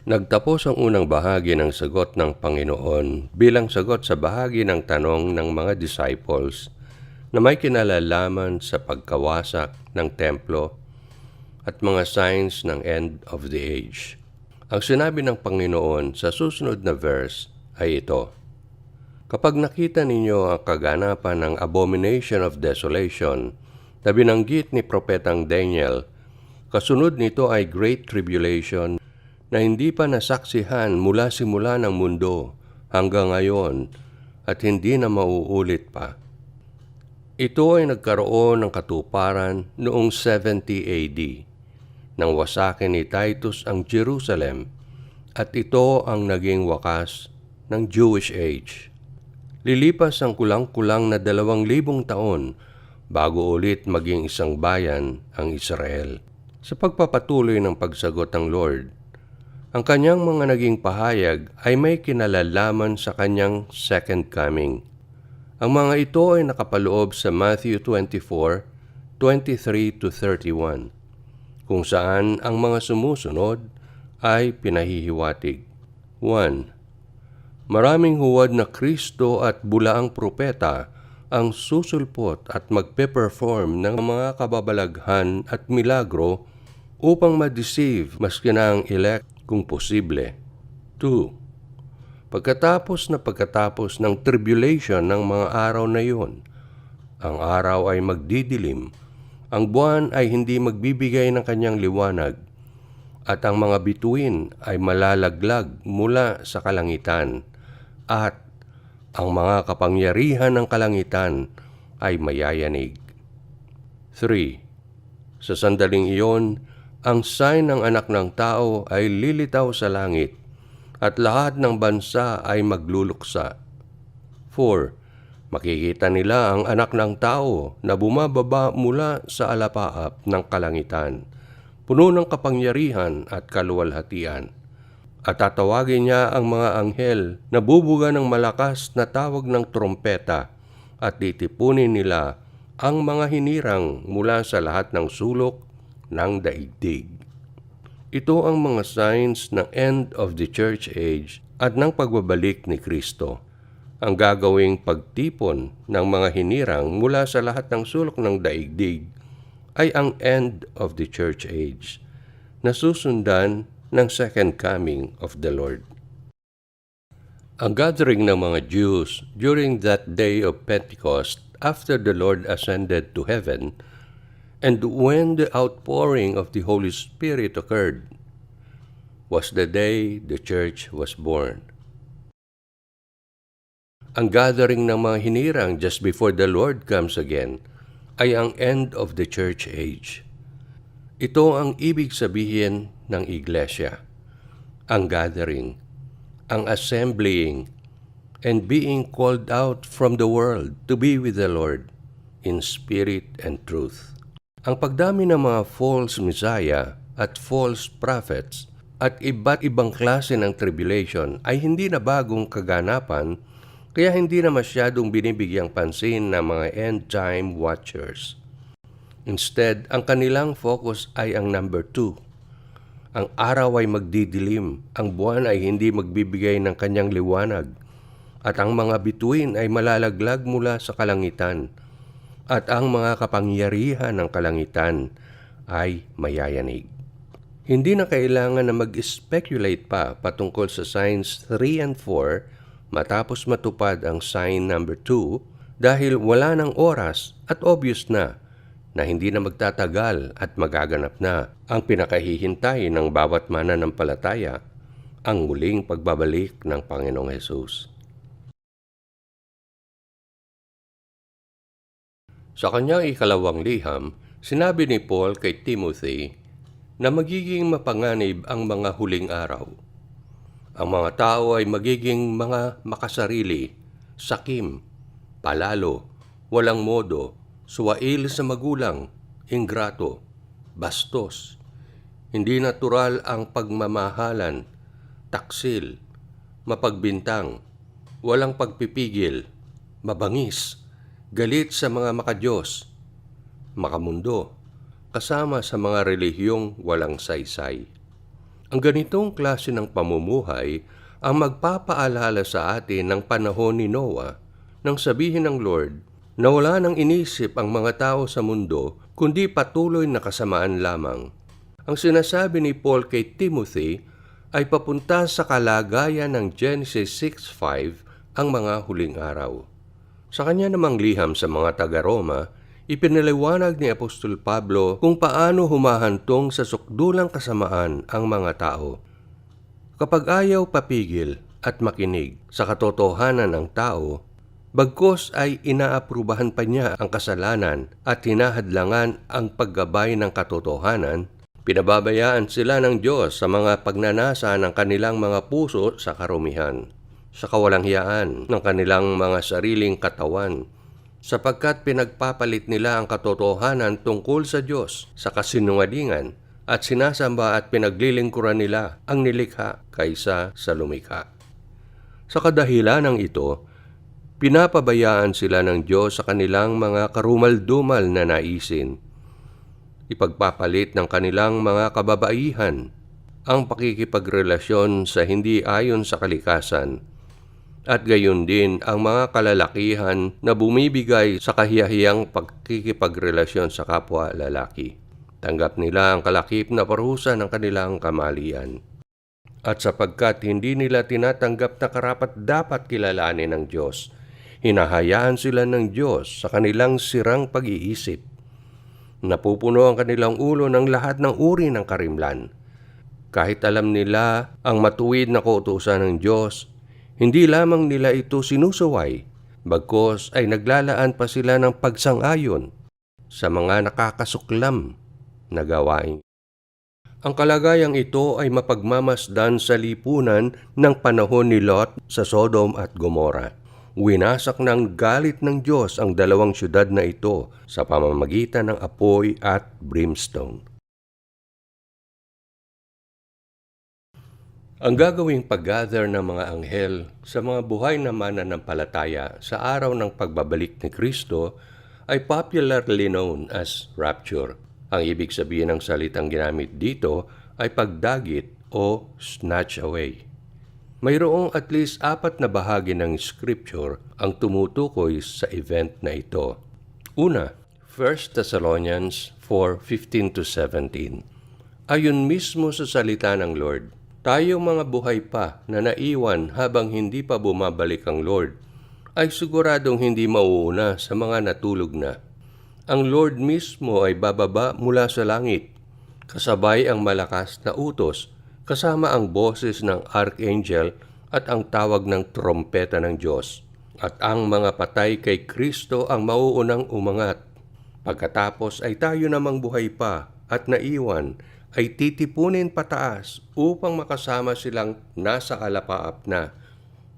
Nagtapos ang unang bahagi ng sagot ng Panginoon bilang sagot sa bahagi ng tanong ng mga disciples na may kinalalaman sa pagkawasak ng templo at mga signs ng end of the age. Ang sinabi ng Panginoon sa susunod na verse ay ito: "Kapag nakita ninyo ang kaganapan ng abomination of desolation na binanggit ni Propetang Daniel, kasunod nito ay great tribulation na hindi pa nasaksihan mula simula ng mundo hanggang ngayon at hindi na mauulit pa." Ito ay nagkaroon ng katuparan noong 70 AD nang wasakin ni Titus ang Jerusalem, at ito ang naging wakas ng Jewish Age. Lilipas ang kulang-kulang na 2,000 taon bago ulit maging isang bayan ang Israel. Sa pagpapatuloy ng pagsagot ng Lord, ang kanyang mga naging pahayag ay may kinalalaman sa kanyang second coming. Ang mga ito ay nakapaloob sa Matthew 24:23-31, kung saan ang mga sumusunod ay pinahihiwatig. 1. Maraming huwad na Kristo at bulaang propeta ang susulpot at magpe-perform ng mga kababalaghan at milagro upang ma-deceive maski na ang elect kung posible. 2. Pagkatapos ng tribulation ng mga araw na iyon, ang araw ay magdidilim, ang buwan ay hindi magbibigay ng kanyang liwanag, at ang mga bituin ay malalaglag mula sa kalangitan, at ang mga kapangyarihan ng kalangitan ay mayayanig. 3. Sa sandaling iyon, ang sign ng anak ng tao ay lilitaw sa langit, at lahat ng bansa ay magluluksa. 4. Makikita nila ang anak ng tao na bumababa mula sa alapaap ng kalangitan, puno ng kapangyarihan at kaluwalhatian. At tatawagin niya ang mga anghel na bubuga ng malakas na tawag ng trompeta, at titipunin nila ang mga hinirang mula sa lahat ng sulok ng daigdig. Ito ang mga signs ng end of the church age at ng pagbabalik ni Kristo. Ang gagawing pagtipon ng mga hinirang mula sa lahat ng sulok ng daigdig ay ang end of the church age, na susundan ng second coming of the Lord. Ang gathering ng mga Jews during that day of Pentecost after the Lord ascended to heaven, and when the outpouring of the Holy Spirit occurred, was the day the church was born. Ang gathering ng mga hinirang just before the Lord comes again ay ang end of the church age. Ito ang ibig sabihin ng iglesia: ang gathering, ang assembling, and being called out from the world to be with the Lord in spirit and truth. Ang pagdami ng mga false messiah at false prophets at iba't ibang klase ng tribulation ay hindi na bagong kaganapan, kaya hindi na masyadong binibigyang pansin ng mga end-time watchers. Instead, ang kanilang focus ay ang number 2. Ang araw ay magdidilim, ang buwan ay hindi magbibigay ng kanyang liwanag, at ang mga bituin ay malalaglag mula sa kalangitan, at ang mga kapangyarihan ng kalangitan ay mayayanig. Hindi na kailangan na mag-speculate pa patungkol sa signs 3 and 4 matapos matupad ang sign number 2, dahil wala ng oras at obvious na hindi na magtatagal at magaganap na ang pinakahihintay ng bawat mananampalataya, ang muling pagbabalik ng Panginoong Hesus. Sa kanyang ikalawang liham, sinabi ni Paul kay Timothy na magiging mapanganib ang mga huling araw. Ang mga tao ay magiging mga makasarili, sakim, palalo, walang modo, suwail sa magulang, ingrato, bastos, hindi natural ang pagmamahalan, taksil, mapagbintang, walang pagpipigil, mabangis, galit sa mga makadiyos, makamundo, kasama sa mga relihiyong walang saysay. Ang ganitong klase ng pamumuhay ang magpapaalala sa atin ng panahon ni Noah nang sabihin ng Lord na wala nang inisip ang mga tao sa mundo kundi patuloy na kasamaan lamang. Ang sinasabi ni Paul kay Timothy ay papunta sa kalagayan ng Genesis 6:5 ang mga huling araw. Sa kanya namang liham sa mga taga-Roma, ipinaliwanag ni Apostol Pablo kung paano humahantong sa sukdulang kasamaan ang mga tao. Kapag ayaw papigil at makinig sa katotohanan ng tao, bagkus ay inaaprubahan pa niya ang kasalanan at hinahadlangan ang paggabay ng katotohanan, pinababayaan sila ng Diyos sa mga pagnanasa ng kanilang mga puso sa karumihan, sa kawalanghiyaan ng kanilang mga sariling katawan, sapagkat pinagpapalit nila ang katotohanan tungkol sa Diyos sa kasinungalingan at sinasamba at pinaglilingkuran nila ang nilikha kaysa sa lumikha. Sa kadahilanang ito, pinapabayaan sila ng Diyos sa kanilang mga karumal-dumal na naisin. Ipagpapalit ng kanilang mga kababaihan ang pakikipagrelasyon sa hindi ayon sa kalikasan, at gayon din ang mga kalalakihan na bumibigay sa kahiyahiyang pakikipagrelasyon sa kapwa lalaki. Tanggap nila ang kalakip na parusa ng kanilang kamalian. At sapagkat hindi nila tinatanggap na karapat-dapat kilalanin ng Diyos, hinahayaan sila ng Diyos sa kanilang sirang pag-iisip. Napupuno ang kanilang ulo ng lahat ng uri ng karimlan. Kahit alam nila ang matuwid na kautusan ng Diyos, hindi lamang nila ito sinusuway, bagkus ay naglalaan pa sila ng pagsang-ayon sa mga nakakasuklam na gawain. Ang kalagayang ito ay mapagmamasdan sa lipunan ng panahon ni Lot sa Sodom at Gomora. Winasak ng galit ng Diyos ang dalawang syudad na ito sa pamamagitan ng apoy at brimstone. Ang gagawing pag-gather ng mga anghel sa mga buhay na mananampalataya sa araw ng pagbabalik ni Kristo ay popularly known as rapture. Ang ibig sabihin ng salitang ginamit dito ay pagdagit o snatch away. Mayroong at least 4 na bahagi ng Scripture ang tumutukoy sa event na ito. Una, 1 Thessalonians 4:15-17. Ayon mismo sa salita ng Lord, tayong mga buhay pa na naiwan habang hindi pa bumabalik ang Lord, ay siguradong hindi mauuna sa mga natulog na. Ang Lord mismo ay bababa mula sa langit, kasabay ang malakas na utos, kasama ang boses ng archangel at ang tawag ng trompeta ng Diyos. At ang mga patay kay Kristo ang mauunang umangat. Pagkatapos ay tayo namang buhay pa at naiwan ay titipunin pataas upang makasama silang nasa kalapaap na,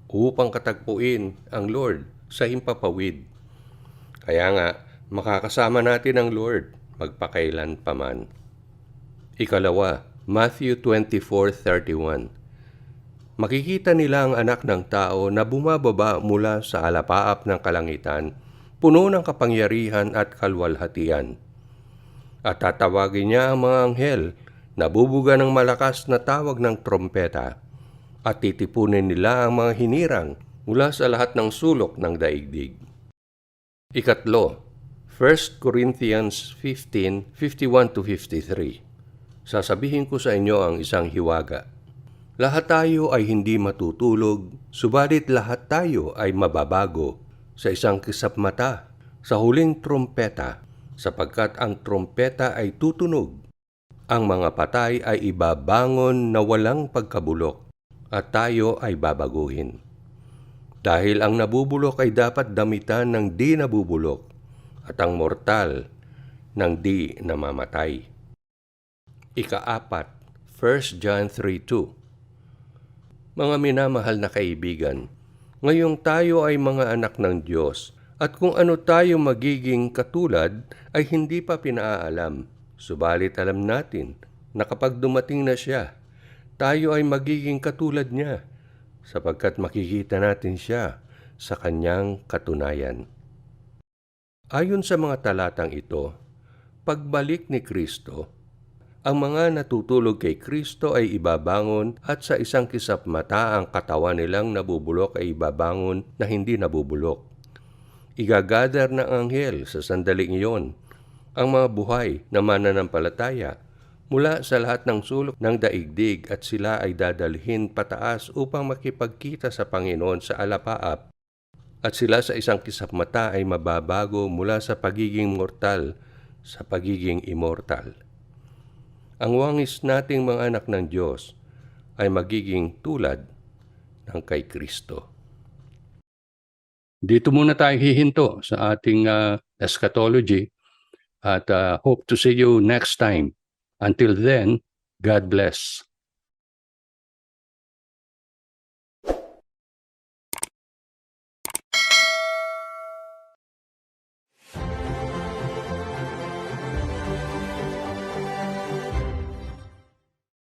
upang katagpuin ang Lord sa himpapawid. Kaya nga, makakasama natin ang Lord magpakailan paman. Ikalawa, Matthew 24:31. Makikita nila ang anak ng tao na bumababa mula sa alapaap ng kalangitan, puno ng kapangyarihan at kalwalhatian. At tatawagin niya ang mga anghel na bubuga ng malakas na tawag ng trompeta, at titipunin nila ang mga hinirang mula sa lahat ng sulok ng daigdig. Ikatlo, 1 Corinthians 15:51-53. Sasabihin ko sa inyo ang isang hiwaga. Lahat tayo ay hindi matutulog, subalit lahat tayo ay mababago sa isang kisap mata, sa huling trompeta, sapagkat ang trompeta ay tutunog. Ang mga patay ay ibabangon na walang pagkabulok, at tayo ay babaguhin. Dahil ang nabubulok ay dapat damitan ng di nabubulok, at ang mortal ng di namamatay. Ika-4, 1 John 3:2. Mga minamahal na kaibigan, ngayong tayo ay mga anak ng Diyos, at kung ano tayo magiging katulad ay hindi pa pinaalam. Subalit alam natin na kapag dumating na siya, tayo ay magiging katulad niya, sapagkat makikita natin siya sa kanyang katunayan. Ayon sa mga talatang ito, pagbalik ni Kristo, Ang mga natutulog kay Kristo ay ibabangon at sa isang kisap mata ang katawan nilang nabubulok ay ibabangon na hindi nabubulok. Igagather ng anghel sa sandaling iyon ang mga buhay na mananampalataya mula sa lahat ng sulok ng daigdig at sila ay dadalhin pataas upang makipagkita sa Panginoon sa alapaap. At sila sa isang kisap mata ay mababago mula sa pagiging mortal sa pagiging immortal. Ang wangis nating mga anak ng Diyos ay magiging tulad ng kay Kristo. Dito muna tayo hihinto sa ating eschatology at hope to see you next time. Until then, God bless.